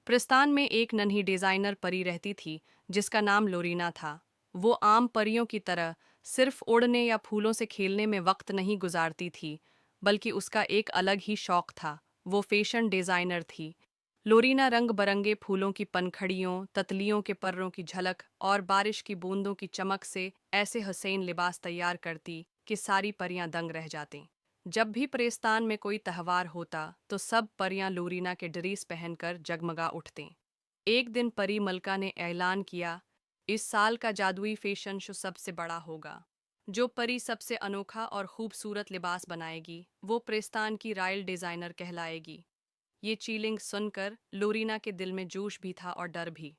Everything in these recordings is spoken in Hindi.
प्रस्तान में एक नन्ही डिजाइनर परी रहती थी जिसका नाम लोरीना था। वो आम परियों की तरह सिर्फ उड़ने या फूलों से खेलने में वक्त नहीं गुजारती थी, बल्कि उसका एक अलग ही शौक था। वो फैशन डिजाइनर थी। लोरीना रंग बरंगे फूलों की पंखड़ियों, तितलियों के पर्रों की झलक और बारिश की बूंदों की चमक से ऐसे हसीन लिबास तैयार करती कि सारी परियां दंग रह जातीं। जब भी प्रेस्तान में कोई त्योहार होता तो सब परियां लोरीना के ड्रेस पहनकर जगमगा उठतीं। एक दिन परी मलका ने ऐलान किया, इस साल का जादुई फैशन शो सबसे बड़ा होगा। जो परी सबसे अनोखा और खूबसूरत लिबास बनाएगी वो प्रेस्तान की रॉयल डिजाइनर कहलाएगी। ये चीलिंग सुनकर लोरीना के दिल में जोश भी था और डर भी।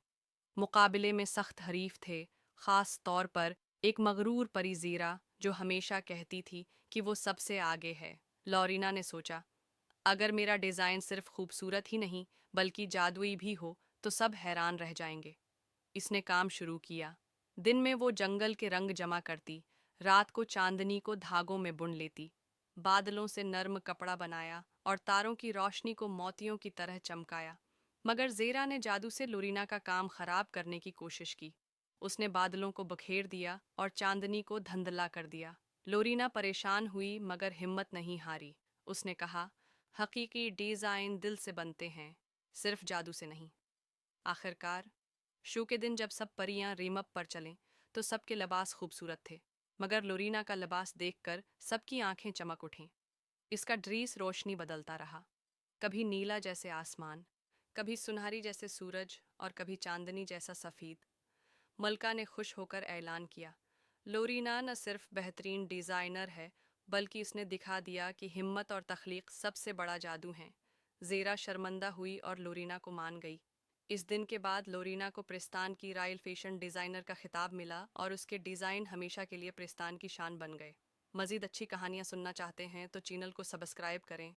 मुकाबले में सख्त हरीफ थे, खास तौर पर एक मगरूर परी ज़ीरा जो हमेशा कहती थी कि वो सबसे आगे है। लोरीना ने सोचा, अगर मेरा डिज़ाइन सिर्फ खूबसूरत ही नहीं बल्कि जादुई भी हो तो सब हैरान रह जाएंगे। इसने काम शुरू किया। दिन में वो जंगल के रंग जमा करती, रात को चांदनी को धागों में बुन लेती, बादलों से नर्म कपड़ा बनाया और तारों की रोशनी को मोतियों की तरह चमकाया। मगर ज़ेरा ने जादू से लोरीना का काम खराब करने की कोशिश की। उसने बादलों को बखेर दिया और चांदनी को धुंधला कर दिया। लोरीना परेशान हुई मगर हिम्मत नहीं हारी। उसने कहा, हकीकी डिज़ाइन दिल से बनते हैं, सिर्फ जादू से नहीं। आखिरकार शो के दिन जब सब परियां रीमअप पर चलें तो सबके लिबास खूबसूरत थे, मगर लोरीना का लिबास देखकर सबकी आंखें चमक उठीं। इसका ड्रेस रोशनी बदलता रहा, कभी नीला जैसे आसमान, कभी सुनहरी जैसे सूरज और कभी चांदनी जैसा सफ़ेद। मलका ने खुश होकर ऐलान किया, लोरीना न सिर्फ बेहतरीन डिज़ाइनर है बल्कि इसने दिखा दिया कि हिम्मत और तख्लीक सबसे बड़ा जादू है। ज़ेरा शर्मिंदा हुई और लोरीना को मान गई। इस दिन के बाद लोरीना को प्रेस्तान की रॉयल फैशन डिज़ाइनर का खिताब मिला और उसके डिज़ाइन हमेशा के लिए प्रेस्तान की शान बन गए। मज़ीद अच्छी कहानियाँ सुनना चाहते हैं तो चैनल को सब्सक्राइब करें